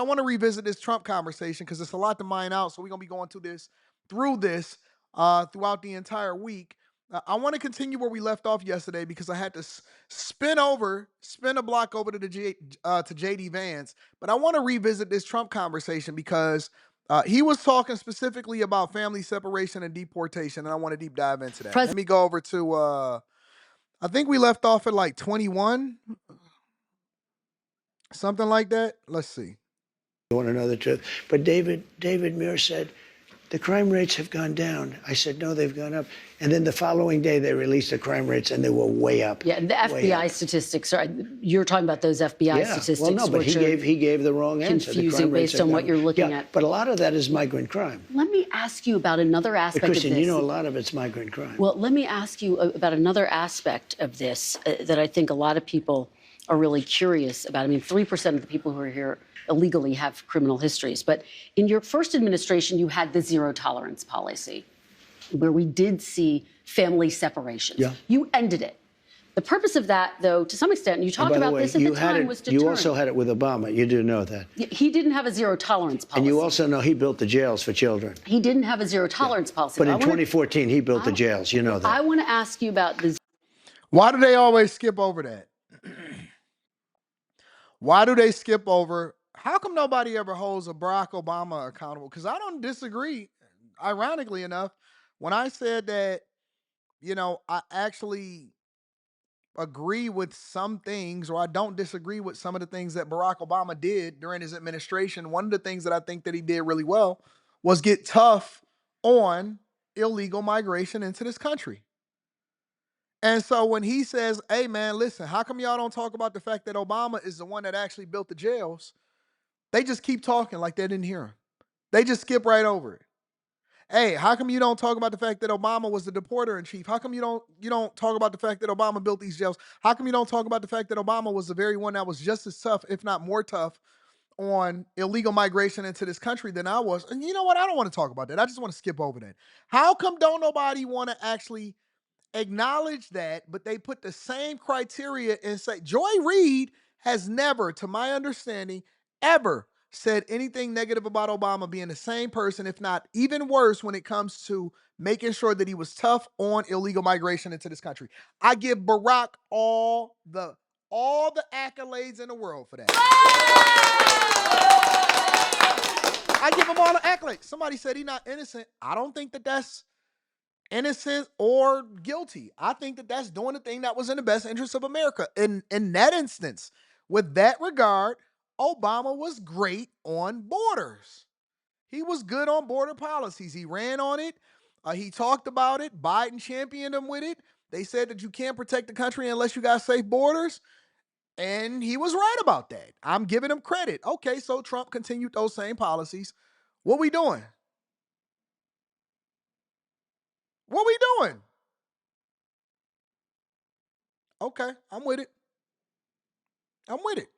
I want to revisit this Trump conversation because it's a lot to mine out. So we're gonna be going through this throughout the entire week. I want to continue where we left off yesterday because I had to spin a block over to to JD Vance. But I want to revisit this Trump conversation because he was talking specifically about family separation and deportation, and I want to deep dive into that. Let me go over to I think we left off at like 21, something like that. Let's see. You want to know the truth. But David Muir said, the crime rates have gone down. I said, no, they've gone up. And then the following day, they released the crime rates, and they were way up. Yeah, the FBI statistics are, you're talking about those FBI statistics. Well, no, but he gave the wrong answer. Confusing based on what you're looking at. But a lot of that is migrant crime. Let me ask you about another aspect of this. Kristen, you know a lot of it's migrant crime. Well, let me ask you about another aspect of this that I think a lot of people are really curious about. I mean, 3% of the people who are here illegally have criminal histories. But in your first administration, you had the zero tolerance policy, where we did see family separations. Yeah. You ended it. The purpose of that, though, to some extent, you talked about this at the time, was deterrent. You also had it with Obama. You do know that. He didn't have a zero tolerance policy. And you also know he built the jails for children. He didn't have a zero tolerance policy. But in 2014, he built the jails. You know that. I want to ask you about this. Why do they always skip over that? Why do they skip over? How come nobody ever holds a Barack Obama accountable? Because I don't disagree. Ironically enough, when I said that, I actually agree with some things, or I don't disagree with some of the things that Barack Obama did during his administration. One of the things that I think that he did really well was get tough on illegal migration into this country. And so when he says, hey, man, listen, how come y'all don't talk about the fact that Obama is the one that actually built the jails? They just keep talking like they didn't hear him. They just skip right over it. Hey, how come you don't talk about the fact that Obama was the deporter in chief? How come you don't talk about the fact that Obama built these jails? How come you don't talk about the fact that Obama was the very one that was just as tough, if not more tough, on illegal migration into this country than I was? And you know what? I don't want to talk about that. I just want to skip over that. How come don't nobody want to actually acknowledge that, but they put the same criteria and say Joy Reid has never, to my understanding, ever said anything negative about Obama being the same person, if not even worse, when it comes to making sure that he was tough on illegal migration into this country. I give Barack all the accolades in the world for that. I give him all the accolades. Somebody said he's not innocent. I don't think that that's innocent or guilty. I think that that's doing the thing that was in the best interest of America. In that instance, with that regard, Obama was great on borders. He was good on border policies. He ran on it. He talked about it. Biden championed him with it. They said that you can't protect the country unless you got safe borders. And he was right about that. I'm giving him credit. Okay, so Trump continued those same policies. What we doing? What we doing? Okay, I'm with it. I'm with it.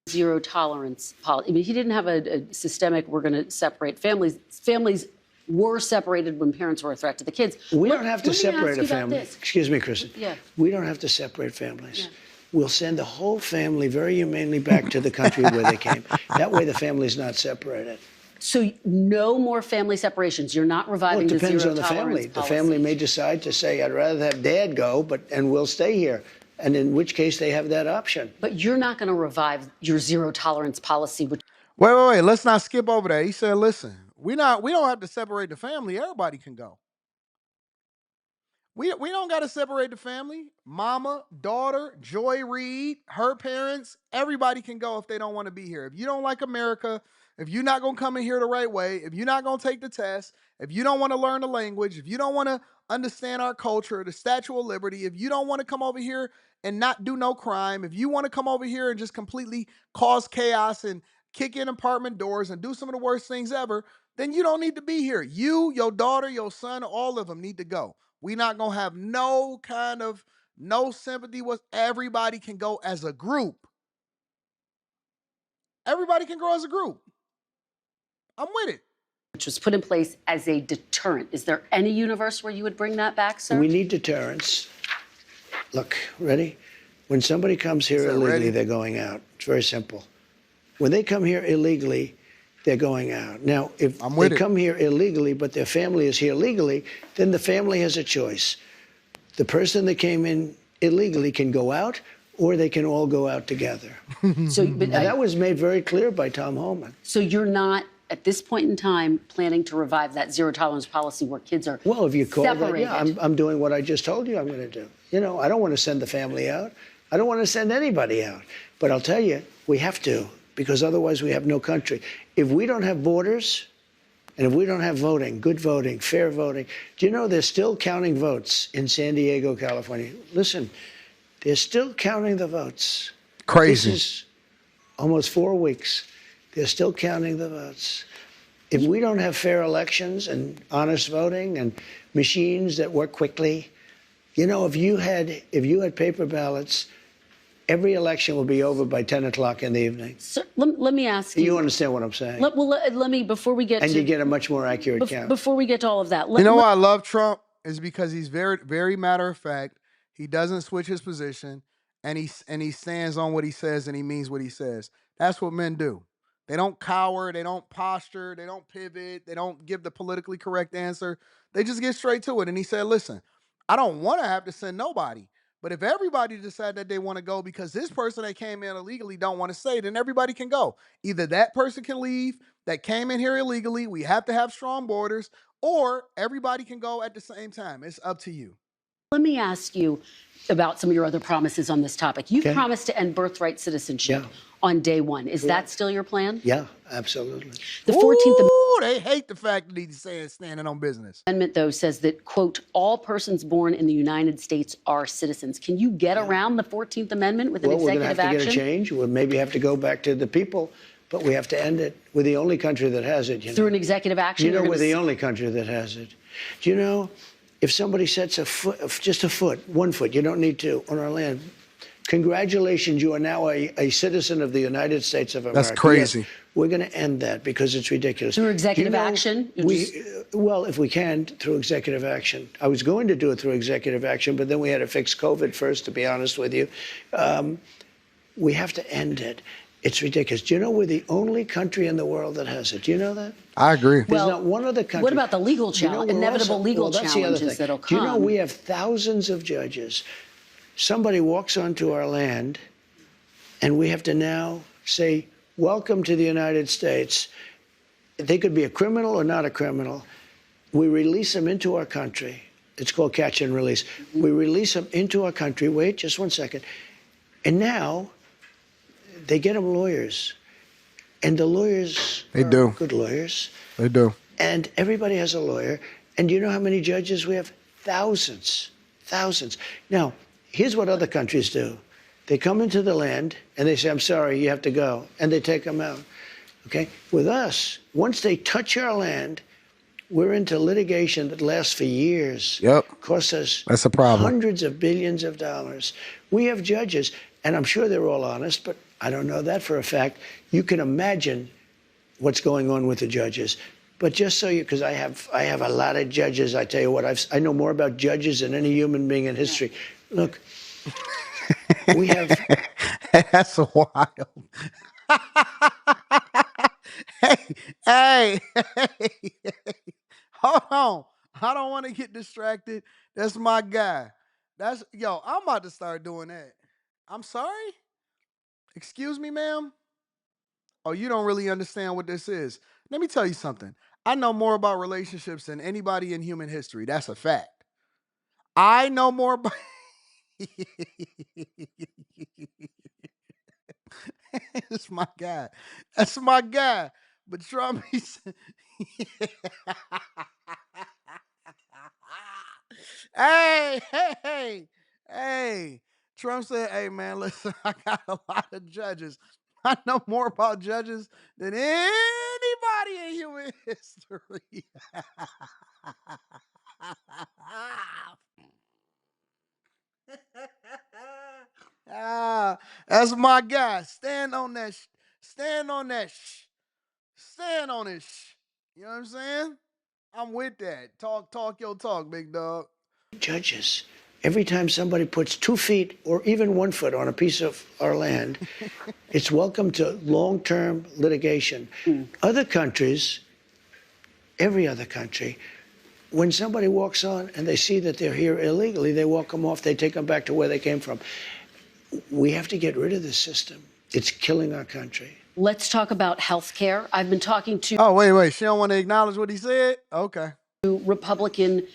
Zero tolerance policy. I mean, he didn't have a systemic, we're going to separate families. Families were separated when parents were a threat to the kids. We don't have to separate a family. Excuse me, Kristen. Yeah. We don't have to separate families. Yeah. We'll send the whole family very humanely back to the country where they came. That way the family's not separated. So no more family separations. You're not reviving the zero tolerance policy. It depends on the family. The family may decide to say, I'd rather have dad go, and we'll stay here. And in which case they have that option. But you're not going to revive your zero tolerance policy. Wait. Let's not skip over that. He said, listen, we don't have to separate the family. Everybody can go. We don't got to separate the family. Mama, daughter, Joy Reid, her parents, everybody can go if they don't want to be here. If you don't like America, if you're not going to come in here the right way, if you're not going to take the test, if you don't want to learn the language, if you don't want to understand our culture, the Statue of Liberty, if you don't want to come over here and not do no crime, if you want to come over here and just completely cause chaos and kick in apartment doors and do some of the worst things ever, then you don't need to be here. You, your daughter, your son, all of them need to go. We're not going to have no sympathy with everybody can go as a group. Everybody can grow as a group. I'm with it. Which was put in place as a deterrent. Is there any universe where you would bring that back, sir? We need deterrence. Look, ready? When somebody comes here illegally, they're going out. It's very simple. When they come here illegally, they're going out. Now, if I'm they with it. come here illegally, but their family is here legally, then the family has a choice. The person that came in illegally can go out, or they can all go out together. So, but And that was made very clear by Tom Homan. so you're not, at this point in time, planning to revive that zero tolerance policy where kids are Well, if you call separated? that, yeah, I'm doing what I just told you I'm going to do. You know, I don't want to send the family out. I don't want to send anybody out. But I'll tell you, we have to, because otherwise we have no country. If we don't have borders, and if we don't have voting, good voting, fair voting, do you know they're still counting votes in San Diego, California? Listen, they're still counting the votes. Crazy. This is almost 4 weeks. They're still counting the votes. If we don't have fair elections and honest voting and machines that work quickly, you know, if you had paper ballots, every election will be over by 10 o'clock in the evening. So, let me ask you. You understand what I'm saying? Let me, before we get And to, you get a much more accurate count. before we get to all of that, You know why I love Trump is because he's very, very matter of fact. He doesn't switch his position, and he stands on what he says, and he means what he says. That's what men do. They don't cower, they don't posture, they don't pivot, they don't give the politically correct answer. They just get straight to it. And he said, "Listen, I don't want to have to send nobody, but if everybody decide that they want to go because this person that came in illegally don't want to stay, then everybody can go. Either that person can leave that came in here illegally. We have to have strong borders." Or everybody can go at the same time. It's up to you. Let me ask you about some of your other promises on this topic. You've Okay. promised to end birthright citizenship Yeah. on day one. Is that still your plan? Yeah, absolutely. The 14th Ooh, they hate the fact that he's saying standing on business. Amendment, though, says that, quote, all persons born in the United States are citizens. Can you get around the 14th Amendment with an Well, we're going to executive have to action? get a change. We'll maybe have to go back to the people, but we have to end it. We're the only country that has it. Through an executive action? You know, you're we're gonna the only country that has it. Do you know, if somebody sets a foot, just a foot, 1 foot, you don't need to, on our land, congratulations, you are now a citizen of the United States of America. That's crazy. Yes, we're going to end that because it's ridiculous. Through executive Do you know, action? Well, if we can, through executive action. I was going to do it through executive action, but then we had to fix COVID first, to be honest with you. We have to end it. It's ridiculous. Do you know we're the only country in the world that has it? Do you know that? I agree. There's Well, not one other country. what about the legal Do you know challenge, we're inevitable also- legal well, that's the other challenges thing. that'll Do you know come? we have thousands of judges? Somebody walks onto our land, and we have to now say, welcome to the United States. They could be a criminal or not a criminal. We release them into our country. It's called catch and release. We release them into our country. Wait just 1 second. And now they get them lawyers. And the lawyers They are do. good lawyers. They do. And everybody has a lawyer. And do you know how many judges we have? Thousands. Thousands. Now, here's what other countries do. They come into the land and they say, I'm sorry, you have to go. And they take them out. Okay? With us, once they touch our land, we're into litigation that lasts for years. Yep. Costs us That's a problem. hundreds of billions of dollars. We have judges, and I'm sure they're all honest, but I don't know that for a fact. You can imagine what's going on with the judges. But just so you, because I have a lot of judges. I tell you what, I know more about judges than any human being in history. Look, we have. That's wild. hey, hold on. I don't want to get distracted. That's my guy. I'm about to start doing that. I'm sorry? Excuse me, ma'am? Oh, you don't really understand what this is. Let me tell you something. I know more about relationships than anybody in human history. That's a fact. I know more about. That's my guy. That's my guy. But Trump, he's. hey, hey, hey, hey. Trump said, hey, man, listen, I got a lot of judges. I know more about judges than anybody in human history. That's my guy. Stand on that. Stand on that. Stand on it. You know what I'm saying? I'm with that. Talk your talk, big dog. Judges. Every time somebody puts 2 feet or even 1 foot on a piece of our land, it's welcome to long-term litigation. Other countries, every other country, when somebody walks on and they see that they're here illegally, they walk them off, they take them back to where they came from. We have to get rid of this system. It's killing our country. Let's talk about health care. I've been talking to Oh, wait. She don't want to acknowledge what he said? Okay. Republican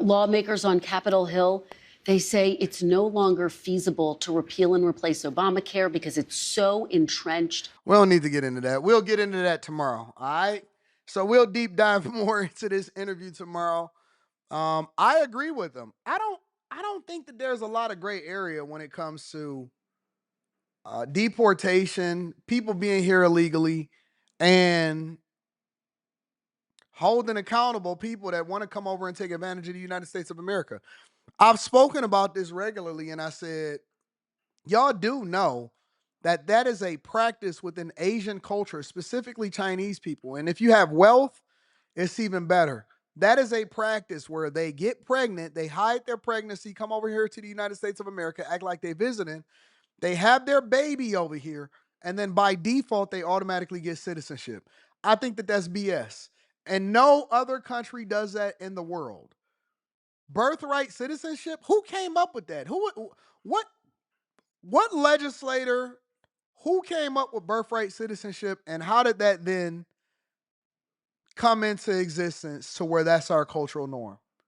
lawmakers on Capitol Hill. They say it's no longer feasible to repeal and replace Obamacare because it's so entrenched. We don't need to get into that. We'll get into that tomorrow. All right. So we'll deep dive more into this interview tomorrow. I agree with him. I don't think that there's a lot of gray area when it comes to deportation, people being here illegally, and holding accountable people that want to come over and take advantage of the United States of America. I've spoken about this regularly, and I said, y'all do know that that is a practice within Asian culture, specifically Chinese people. And if you have wealth, it's even better. That is a practice where they get pregnant, they hide their pregnancy, come over here to the United States of America, act like they visiting, they have their baby over here, and then by default, they automatically get citizenship. I think that that's BS. And no other country does that in the world. Birthright citizenship? Who came up with that? What what legislator who came up with birthright citizenship, and how did that then come into existence to where that's our cultural norm?